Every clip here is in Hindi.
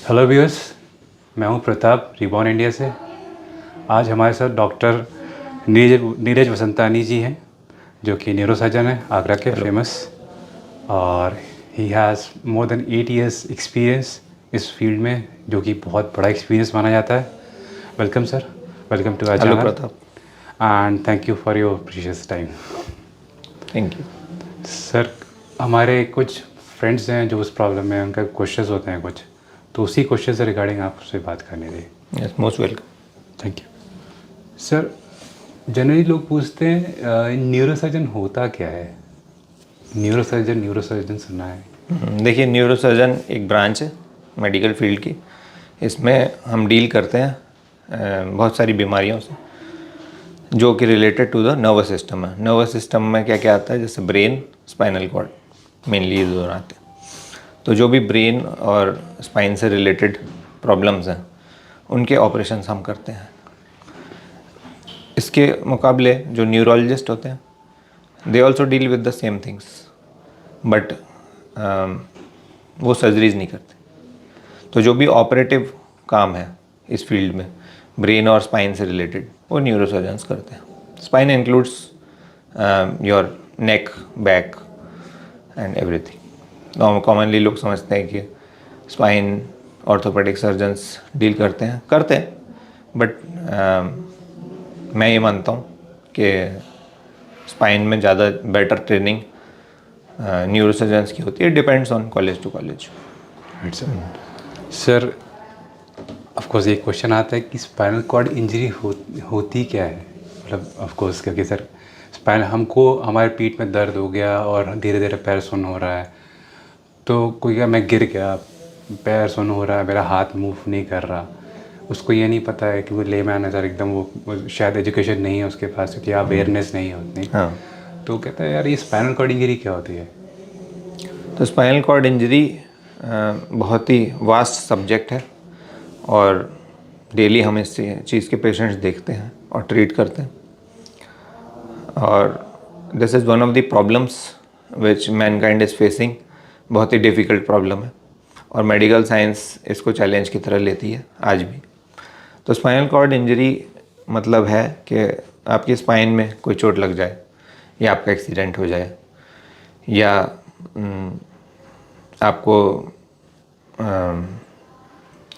हेलो व्यूअर्स, मैं हूं प्रताप रिबॉर्न इंडिया से। आज हमारे साथ डॉक्टर नीरज वसंतानी जी हैं, जो कि न्यूरोसर्जन हैं आगरा के हेलो। फेमस। और he has more than 8 years experience इस फील्ड में, जो कि बहुत बड़ा एक्सपीरियंस माना जाता है। Welcome sir, welcome to our hello channel Pratap. And thank you for your precious time. Thank you. Sir, हमारे कुछ फ्रेंड्स हैं जो उस प्रॉब्लम में, उनका क्वेश्चंस होते हैं कुछ, तो उसी क्वेश्चन से रिगार्डिंग आपसे बात करनी थी। Yes, most welcome. Thank you sir. Generally लोग पूछते हैं न्यूरोसर्जन होता क्या है। न्यूरोसर्जन सुना है। देखिए, न्यूरोसर्जन एक ब्रांच है मेडिकल फील्ड की। इसमें हम डील करते हैं बहुत सारी बीमारियों से जो कि related to the nervous system है। नर्वस सिस्टम में क्या क्या आता है, जैसे ब्रेन, स्पाइनल कॉर्ड, मेनली ये दोनों आते हैं। तो जो भी ब्रेन और स्पाइन से रिलेटेड प्रॉब्लम्स हैं उनके ऑपरेशंस हम करते हैं। इसके मुकाबले जो न्यूरोलॉजिस्ट होते हैं they also deal with the same things, but वो सर्जरीज नहीं करते। तो जो भी ऑपरेटिव काम है इस फील्ड में ब्रेन और स्पाइन से रिलेटेड, वो न्यूरोसर्जन्स करते हैं। Spine includes your neck, back and everything. Commonly लोग समझते हैं कि स्पाइन ऑर्थोपेडिक सर्जन्स डील करते हैं, बट मैं ये मानता हूँ कि स्पाइन में ज़्यादा बेटर ट्रेनिंग न्यूरोसर्जन्स की होती है। Depends on college to college. Sir, of course एक क्वेश्चन आता है कि स्पाइनल कॉर्ड इंजरी होती क्या है। मतलब ऑफ कोर्स, क्योंकि सर स्पाइन, हमको हमारे पीठ में दर्द हो गया और धीरे धीरे पैर सुन्न हो रहा है, तो कोई क्या, मैं गिर गया, पैर सुन्न हो रहा है, मेरा हाथ मूव नहीं कर रहा, उसको ये नहीं पता है कि वो लेमैन है सर, एकदम वो शायद एजुकेशन नहीं है उसके पास, क्योंकि अवेयरनेस नहीं है उतनी। हाँ, तो कहता है यार ये स्पाइनल कॉर्ड इंजरी क्या होती है। तो स्पाइनल कॉर्ड इंजरी बहुत ही वास्ट सब्जेक्ट है और डेली हम इस चीज़ के पेशेंट्स देखते हैं और ट्रीट करते हैं। और this is one of the problems which Mankind is facing. बहुत ही डिफ़िकल्ट प्रॉब्लम है और मेडिकल साइंस इसको चैलेंज की तरह लेती है आज भी। तो स्पाइनल कॉर्ड इंजरी मतलब है कि आपकी स्पाइन में कोई चोट लग जाए, या आपका एक्सीडेंट हो जाए, या आपको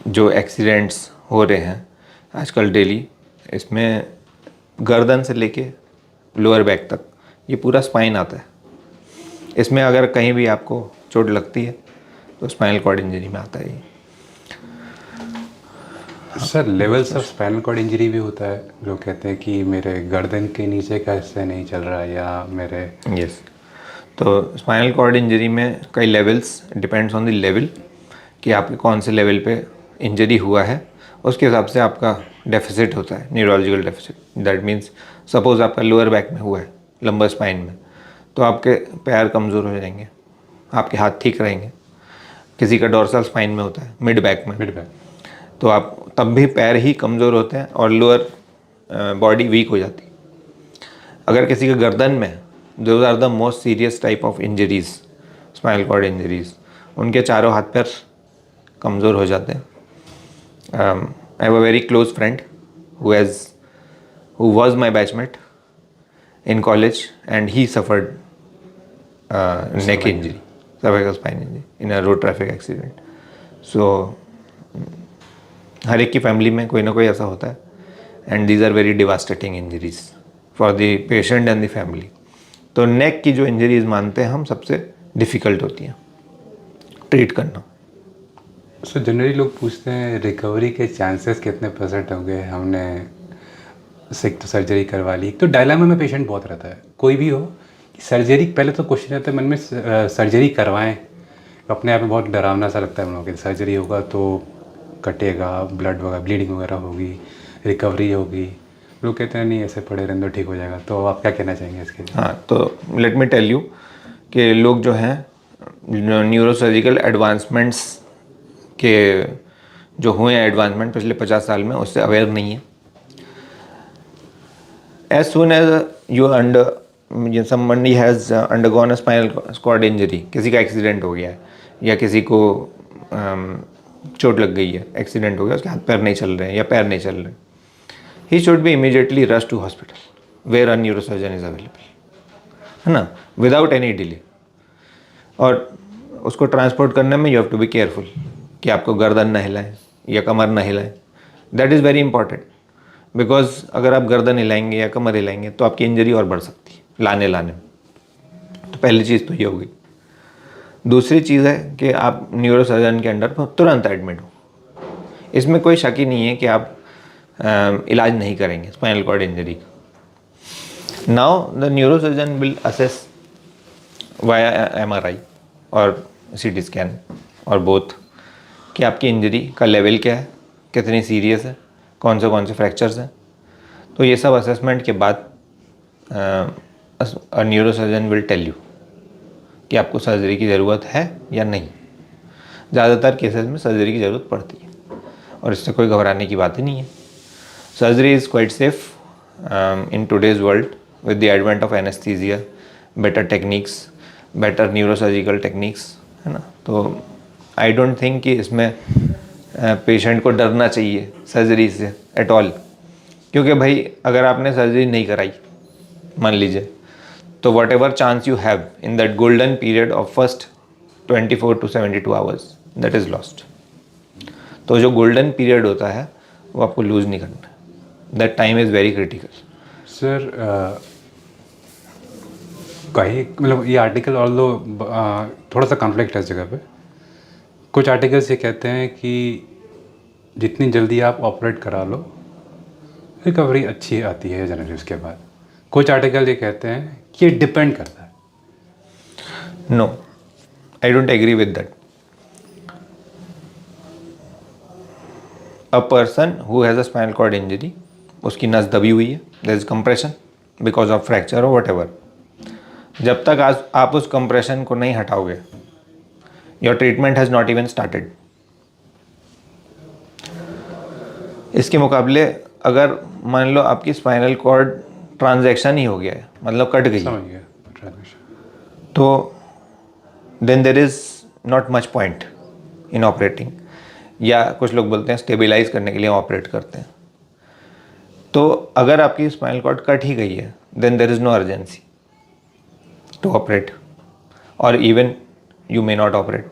जो एक्सीडेंट्स हो रहे हैं आजकल डेली, इसमें गर्दन से लेके लोअर बैक तक ये पूरा स्पाइन आता है। इसमें अगर कहीं भी आपको चोट लगती है तो स्पाइनल कॉर्ड इंजरी में आता है ये। Sir, levels of spinal cord injury भी होता है। लोग कहते हैं कि मेरे गर्दन के नीचे का हिस्सा नहीं चल रहा, या मेरे यस। तो स्पाइनल कॉर्ड इंजरी में कई levels, depends on the level कि आपके कौन से लेवल पे इंजरी हुआ है, उसके हिसाब से आपका डेफिसिट होता है, neurological deficit. That means suppose आपका लोअर बैक में हुआ है, लंबर स्पाइन में, तो आपके पैर कमज़ोर हो जाएंगे, आपके हाथ ठीक रहेंगे। किसी का डोर्सल स्पाइन में होता है, मिड बैक में, मिड बैक। तो आप तब भी पैर ही कमज़ोर होते हैं और लोअर बॉडी वीक हो जाती है। अगर किसी का गर्दन में, those are the most serious type of injuries, spinal cord injuries, उनके चारों हाथ पैर कमज़ोर हो जाते हैं। I have a very close friend who was my batchmate in college, and he suffered neck injury, cervical spine injury in a road traffic accident. So हर एक की फैमिली में कोई ना कोई ऐसा होता है, and these are very devastating injuries for the patient and the family. तो नेक की जो इंजरीज मानते हैं हम सबसे डिफ़िकल्ट होती हैं ट्रीट करना। सो जनरली लोग पूछते हैं रिकवरी के चांसेस कितने % होंगे। हमने सिक तो सर्जरी करवा ली, तो डायलामा में पेशेंट बहुत रहता है, कोई भी हो कि सर्जरी, पहले तो क्वेश्चन रहता है मन में सर्जरी करवाएं। अपने आप में बहुत डरावना सा लगता है हम लोगों को, सर्जरी होगा तो कटेगा, ब्लड वगैरह, ब्लीडिंग वगैरह होगी, रिकवरी होगी। लोग कहते हैं नहीं, ऐसे पड़े रहने दो, ठीक हो जाएगा। तो आप क्या कहना चाहेंगे इसके लिए? हाँ, तो लेट मी टेल यू कि लोग जो हैं न्यूरोसर्जिकल एडवांसमेंट्स के जो हुए हैं एडवांसमेंट पिछले 50 साल में, उससे अवेयर नहीं है। As soon as somebody has undergone a spinal cord injury, किसी का एक्सीडेंट हो गया है या किसी को चोट लग गई है, एक्सीडेंट हो गया, उसके हाथ पैर नहीं चल रहे हैं या पैर नहीं चल रहे, he should be immediately rush to hospital where a neurosurgeon is available, है ना, विदाउट एनी डिले। और उसको ट्रांसपोर्ट करने में you have to be careful कि आपको गर्दन न हिलाएं या कमर न हिलाएं। That is very important, because अगर आप गर्दन हिलाएंगे या कमर हिलाएंगे तो आपकी इंजरी और बढ़ सकती है लाने में। तो पहली चीज़ तो ये होगी। दूसरी चीज़ है कि आप न्यूरोसर्जन के अंडर तुरंत एडमिट हो, इसमें कोई शक ही नहीं है कि आप इलाज नहीं करेंगे स्पाइनल कॉर्ड इंजरी का। Now the neurosurgeon will assess via MRI और CT स्कैन और बोथ कि आपकी इंजरी का लेवल क्या है, कितनी सीरियस है, कौन से फ्रैक्चर्स हैं। तो ये सब असेसमेंट के बाद न्यूरोसर्जन विल टेल यू कि आपको सर्जरी की ज़रूरत है या नहीं। ज़्यादातर केसेस में सर्जरी की ज़रूरत पड़ती है और इससे कोई घबराने की बात ही नहीं है। Surgery is quite safe in today's world with the advent of anaesthesia, better techniques, better neurosurgical techniques, है ना। तो आई डोंट थिंक कि इसमें पेशेंट को डरना चाहिए सर्जरी से एट ऑल, क्योंकि भाई अगर आपने सर्जरी नहीं कराई मान लीजिए, तो what ever chance you have in that golden period of first 24 to 72 hours that is lost. तो जो गोल्डन पीरियड होता है वो आपको लूज़ नहीं करना, that time is very critical. Sir कहीं मतलब ये आर्टिकल ऑल्दो थोड़ा सा कॉन्फ्लिक्ट है इस जगह पे। कुछ आर्टिकल्स ये कहते हैं कि जितनी जल्दी आप ऑपरेट करा लो रिकवरी अच्छी आती है जनरली उसके बाद। कुछ आर्टिकल ये कहते हैं कि ये डिपेंड करता है। No, I don't agree with that. A person who has a spinal cord injury, उसकी नस दबी हुई है, there is compression because of fracture और वट एवर, जब तक आज आप उस कंप्रेशन को नहीं हटाओगे, your treatment has not even started. इसके मुकाबले अगर मान लो आपकी स्पाइनल कॉर्ड ट्रांजैक्शन ही हो गया है, मतलब कट गई, समझ गया ट्रांजेक्शन, तो then there is not much point in operating, या कुछ लोग बोलते हैं स्टेबलाइज करने के लिए ऑपरेट करते हैं। तो अगर आपकी स्पाइनल कॉर्ड कट ही गई है, then there is no urgency to operate, और even you may not operate.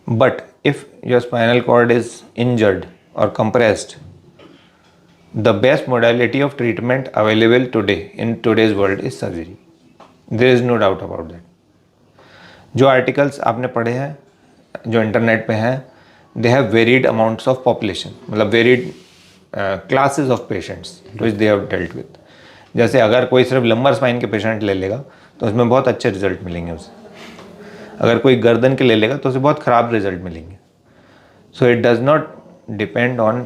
But if your spinal cord is injured or compressed, the best modality of treatment available today in today's world is surgery. There is no doubt about that. जो आर्टिकल्स आपने पढ़े हैं, जो इंटरनेट पे हैं, they have varied amounts of population, मतलब varied classes of patients which they have dealt with. जैसे अगर कोई सिर्फ लंबर स्पाइन के पेशेंट ले लेगा तो उसमें बहुत अच्छे रिजल्ट मिलेंगे उसे, अगर कोई गर्दन के ले लेगा तो उसे बहुत ख़राब रिजल्ट मिलेंगे। So it does not depend on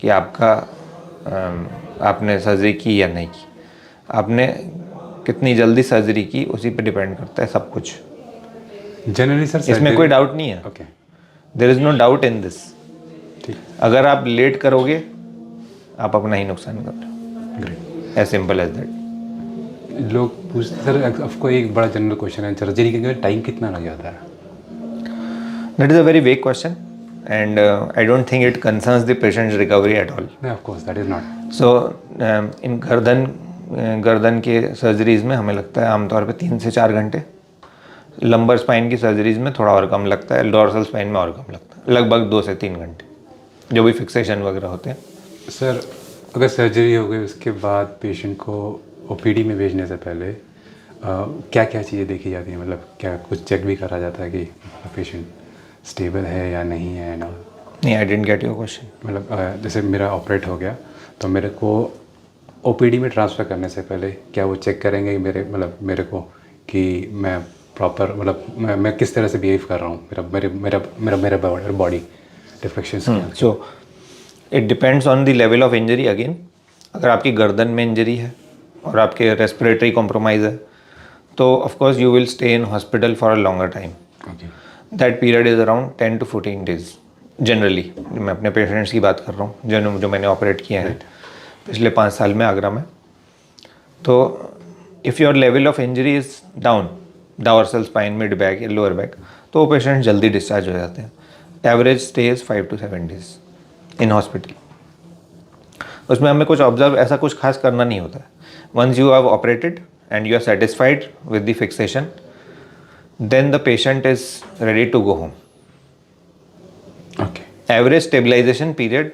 कि आपका आपने सर्जरी की या नहीं की, आपने कितनी जल्दी सर्जरी की उसी पे डिपेंड करता है सब कुछ। जनरली सर इसमें कोई डाउट नहीं है, okay, there is no doubt in this. ठीक, अगर आप लेट करोगे आप अपना ही नुकसान कर रहे हो, great. As simple as that. लोग पूछते सर, आपको एक बड़ा जनरल क्वेश्चन है, सर्जरी के लिए टाइम कितना लग जाता है? That is a very vague question and I don't think it concerns the patient's recovery at all. Of course that is not. So in गर्दन के सर्जरीज़ में हमें लगता है आमतौर पे 3 से 4 घंटे, लंबर स्पाइन की सर्जरीज़ में थोड़ा और कम लगता है, डोर्सल स्पाइन में और कम लगता है, लगभग 2 से 3 घंटे, जो भी फिक्सेशन वगैरह होते हैं। सर अगर सर्जरी हो गई उसके बाद पेशेंट को OPD में भेजने से पहले क्या क्या चीज़ें देखी जाती हैं? मतलब क्या कुछ चेक भी करा जाता है कि पेशेंट स्टेबल है या नहीं है ना? नहीं, आई डेंट गेट योर क्वेश्चन। मतलब जैसे मेरा ऑपरेट हो गया तो मेरे को OPD में ट्रांसफ़र करने से पहले क्या वो चेक करेंगे मेरे को कि मैं प्रॉपर मैं किस तरह से बिहेव कर रहा हूँ, मेरा body reflections? So it depends on the level of injury again. अगर आपकी गर्दन में इंजरी है और आपके रेस्पिरेटरी कॉम्प्रोमाइज़ है तो of course you will stay in hospital for a longer time. That period is around 10 to 14 days generally. मैं अपने पेशेंट्स की बात कर रहा हूँ जो मैंने ऑपरेट किए हैं पिछले 5 साल में आगरा में। तो if your level of injury is down, dorsal spine, mid back या लोअर बैक, तो वो पेशेंट जल्दी डिस्चार्ज हो जाते हैं। Average stay is 5 to 7 days in hospital. उसमें हमें कुछ ऑब्जर्व ऐसा कुछ खास करना नहीं होता है। Once you have operated and you are satisfied with the fixation, then the patient is ready to go home. Okay, average stabilization period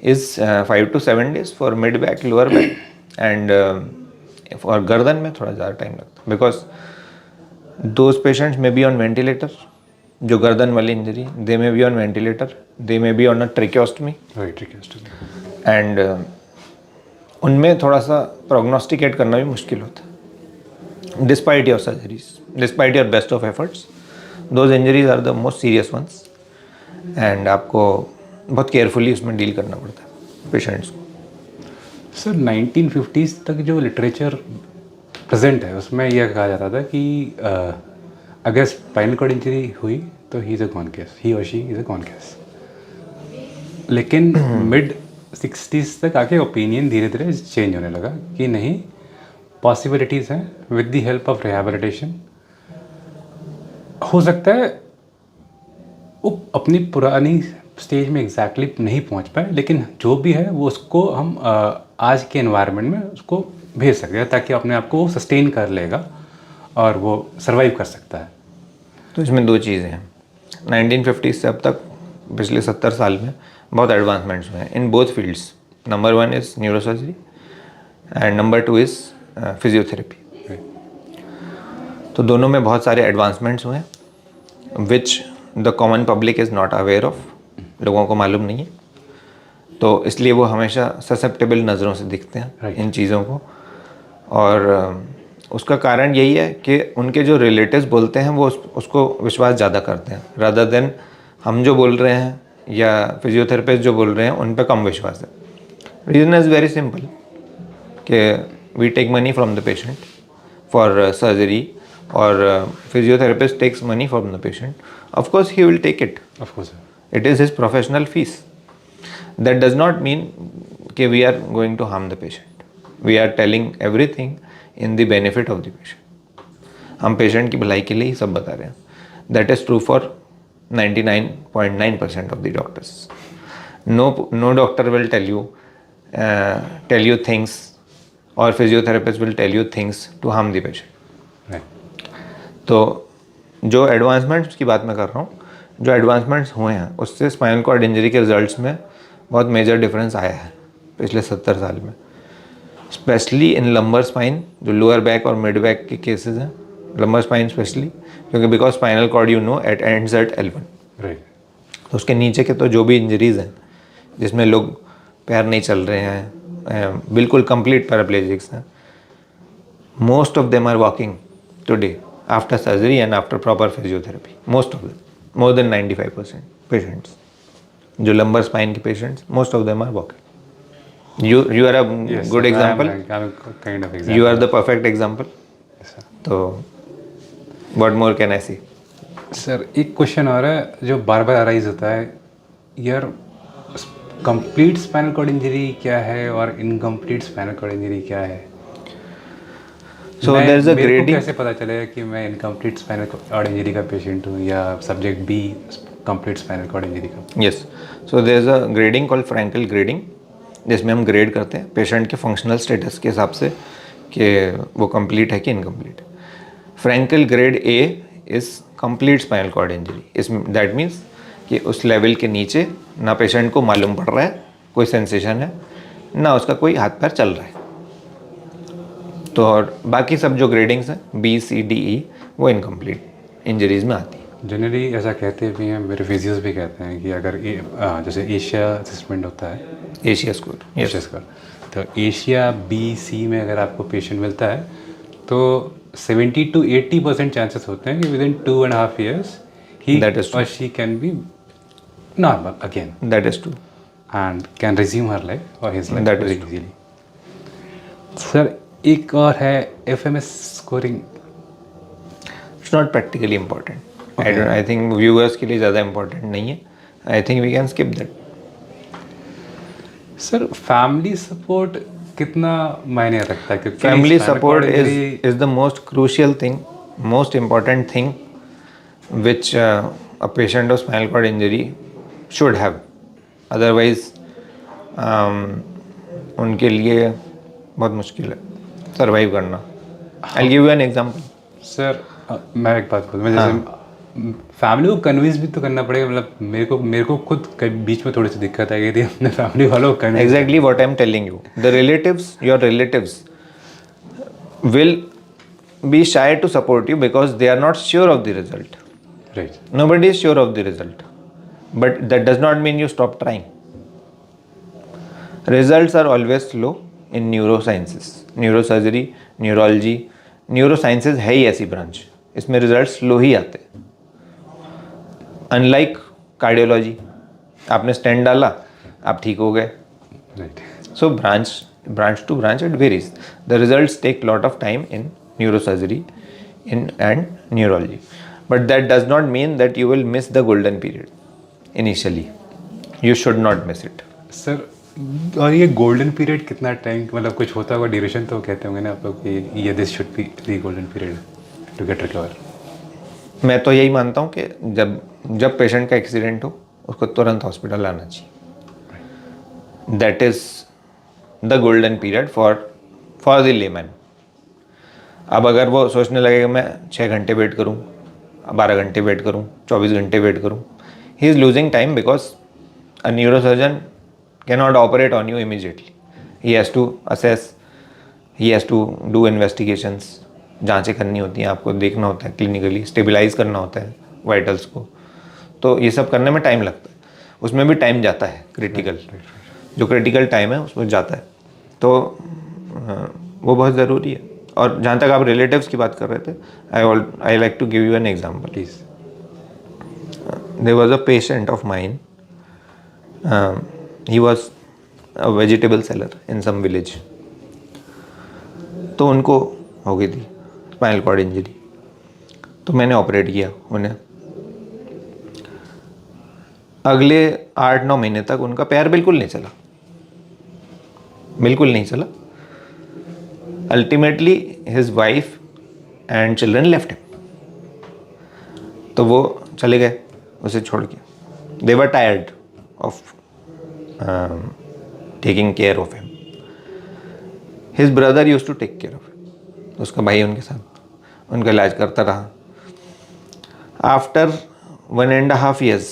is 5 to 7 days for mid back, lower back, and for गर्दन में थोड़ा ज़्यादा टाइम लगता है, बिकॉज दोज पेशेंट्स में बी ऑन वेंटिलेटर, जो गर्दन वाली injury, they may be on ventilator, they may be on a tracheostomy, right, request. And उनमें थोड़ा सा प्रोग्नोस्टिकेट करना भी मुश्किल होता है। Despite your surgeries, despite your best of efforts, those injuries are the most serious ones, and आपको बहुत केयरफुली उसमें डील करना पड़ता है पेशेंट्स को। सर 1950s तक जो लिटरेचर प्रेजेंट है उसमें यह कहा जाता था कि अगर स्पाइनल कॉर्ड इंजरी हुई तो he is a con case, he और she is a con case. लेकिन मिड 60s तक आके ओपिनियन धीरे धीरे चेंज होने लगा कि नहीं, पॉसिबिलिटीज़ हैं with the help of rehabilitation. हो सकता है वो अपनी पुरानी स्टेज में एग्जैक्टली नहीं पहुंच पाए, लेकिन जो भी है वो उसको हम आज के एनवायरनमेंट में उसको भेज सकते हैं ताकि अपने आप को सस्टेन कर लेगा और वो सर्वाइव कर सकता है। तो इसमें दो चीज़ें हैं। 1950 से अब तक पिछले 70 साल में बहुत एडवांसमेंट्स हुए हैं in both fields. Number 1 is neurosurgery and number 2 is physiotherapy. तो दोनों में बहुत सारे एडवांसमेंट्स हुए हैं which the common public is not aware of, लोगों को मालूम नहीं है, तो इसलिए वो हमेशा ससेप्टेबल नज़रों से दिखते हैं इन चीज़ों को। और उसका कारण यही है कि उनके जो रिलेटिव्स बोलते हैं वो उसको विश्वास ज़्यादा करते हैं, रादर देन हम जो बोल रहे हैं या फिजियोथेरेपिस्ट जो बोल रहे हैं उन पे कम विश्वास है। रीज़न इज़ वेरी सिंपल कि we take money from the patient for surgery और physiotherapist takes money from the patient, of course he will take it, of course it is his professional fees. That does not mean कि we are going to harm the patient. We are telling everything in the benefit of the patient. हम पेशेंट की भलाई के लिए ही सब बता रहे हैं। That is true for 99.9% of the doctors. No doctor will tell you things, or physiotherapist will tell you things to harm the patient. Right. तो जो एडवांसमेंट्स की बात मैं कर रहा हूँ, जो एडवांसमेंट्स हुए हैं उससे स्पाइनल कॉर्ड इंजरी के रिजल्ट्स में बहुत मेजर डिफरेंस आया है पिछले 70 साल में, स्पेशली इन लंबर स्पाइन, जो लोअर बैक और मिड बैक के केसेस हैं। लंबर स्पाइन स्पेशली क्योंकि because spinal cord you know at ends at L1, right. तो उसके नीचे के तो जो भी इंजरीज हैं जिसमें लोग पैर नहीं चल रहे हैं, बिल्कुल कंप्लीट पैराप्लेजिक्स हैं, most of them are walking today after surgery and after proper physiotherapy. Most of them, more than 95% patients जो लंबर स्पाइन के patients, most of them are walking. You are a good example, kind of you are the perfect example. तो what more can I see. Sir एक क्वेश्चन और है जो बार बार अराइज होता है, यार कंप्लीट स्पाइनल कॉर्ड इंजरी क्या है और इनकम्प्लीट स्पाइनल कॉर्ड इंजरी क्या है? So there is a मेरे को grading. कैसे पता चलेगा कि मैं इनकम्प्लीट स्पाइनल कॉर्ड इंजरी का पेशेंट हूँ या subject B complete spinal cord injury का? Yes, so there is a grading called Frankel grading, जिसमें हम ग्रेड करते हैं पेशेंट के फंक्शनल स्टेटस के हिसाब से कि वो कंप्लीट है कि incomplete. Frankel grade A is complete spinal cord injury. इसमें दैट मीन्स कि उस लेवल के नीचे ना पेशेंट को मालूम पड़ रहा है कोई सेंसेशन है, ना उसका कोई हाथ पैर चल रहा है। तो और बाकी सब जो ग्रेडिंग्स हैं B, C, D, E वो इनकम्प्लीट इंजरीज में आती है। जनरली ऐसा कहते भी हैं, मेरे फिजियोस भी कहते हैं कि अगर जैसे एशिया असेसमेंट होता है, एशिया स्कोर, एशिया स्कोर, तो एशिया B, C में अगर आपको पेशेंट मिलता है तो 70 to 80% चांसेस होते हैं कि विद इन 2.5 years ही That is true. और she can be normal again that is true. And can resume her लाइफ और his life That is very easily. Sir एक और है FMS scoring. Its not practically important. I think viewers के लिए ज़्यादा इम्पॉर्टेंट नहीं है। I think we can skip that. Sir family support कितना मायने रखता है? क्योंकि family spinal support cord injury- is the most crucial thing, most important thing which a patient of spinal cord injury should have. Otherwise उनके लिए बहुत मुश्किल है सर्वाइव करना. I'll give you an example. Sir मैं एक बात बोलूँ, मैं जैसे फैमिली को कन्विंस भी तो करना पड़ेगा. मतलब मेरे को खुद बीच में थोड़ी सी दिक्कत आई थी अपने फैमिली वालों को convince. Exactly what I'm telling you. The relatives, your relatives will be shy to support you because they are not sure of the result. Right. Nobody is sure of the result. But that does not mean you stop trying. Results are always slow in neurosciences. Neurosurgery, neurology, neurosciences है ही ऐसी ब्रांच, इसमें रिजल्ट स्लो ही आते. अनलाइक कार्डियोलॉजी, आपने स्टेंट डाला, आप ठीक हो गए. Right. So branch to branch it varies. The results take lot of time in neurosurgery and neurology. But that does not mean that you will miss the golden period initially. You should not miss it. Sir और ये गोल्डन पीरियड कितना टाइम, मतलब कुछ होता होगा ड्यूरेशन तो कहते होंगे ना आप लोग कि ये this should be the golden period to get recover. मैं तो यही मानता हूँ कि जब पेशेंट का एक्सीडेंट हो उसको तुरंत हॉस्पिटल आना चाहिए. That is the golden period for the layman. अब अगर वो सोचने लगे कि मैं 6 घंटे वेट करूँ, 12 घंटे वेट करूँ, 24 घंटे वेट करूँ, he is losing time because a neurosurgeon cannot operate on you immediately. He has to assess, he has to do investigations. जांचें करनी होती हैं, आपको देखना होता है क्लिनिकली, स्टेबलाइज करना होता है वाइटल्स को. तो ये सब करने में टाइम लगता है, उसमें भी टाइम जाता है. क्रिटिकल जो क्रिटिकल टाइम है उसमें जाता है. तो वो बहुत ज़रूरी है. और जहाँ तक आप रिलेटिव्स की बात कर रहे थे, I like to give you an example. Please. There was a patient of mine. He was a vegetable seller in some village. तो उनको हो गई थी स्पाइनल कॉर्ड इंजरी. तो मैंने ऑपरेट किया उन्हें. अगले 8-9 महीने तक उनका पैर बिल्कुल नहीं चला, बिल्कुल नहीं चला. Ultimately his wife and children left him. तो वो चले गए उसे छोड़ के. They were tired of taking care of him. His brother used to take care of him. उसका भाई उनके साथ उनका इलाज करता रहा. After 1.5 years,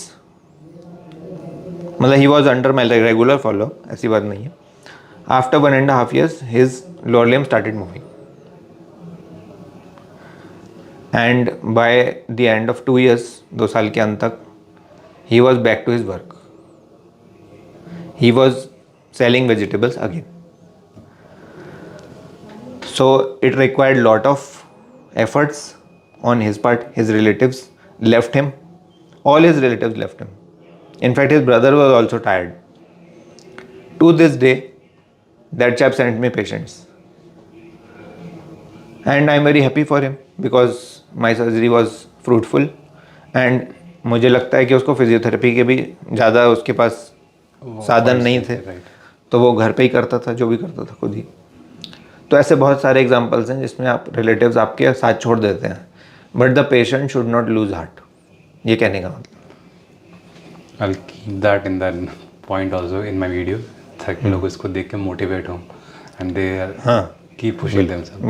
मतलब he was under my regular follow, ऐसी बात नहीं है. After 1.5 years, his lower limb started moving. And by the end of 2 years, 2 साल के अंत तक, he was back to his work. He was selling vegetables again. So it required lot of efforts on his part. His relatives left him. All his relatives left him. In fact, his brother was also tired. To this day, that chap sent me patients. And I'm very happy for him because my surgery was fruitful. And मुझे लगता है कि उसको फिजियोथेरेपी के भी ज़्यादा उसके पास साधन नहीं थे. तो वो घर पे ही करता था, जो भी करता था खुद ही. तो ऐसे बहुत सारे एग्जांपल्स हैं जिसमें आप रिलेटिव्स आपके साथ छोड़ देते हैं. But the patient should not lose heart, ये कहने का मतलब. I'll keep that in that point also in my video ताकि लोग इसको देख के मोटिवेट हों and they keep pushing themselves.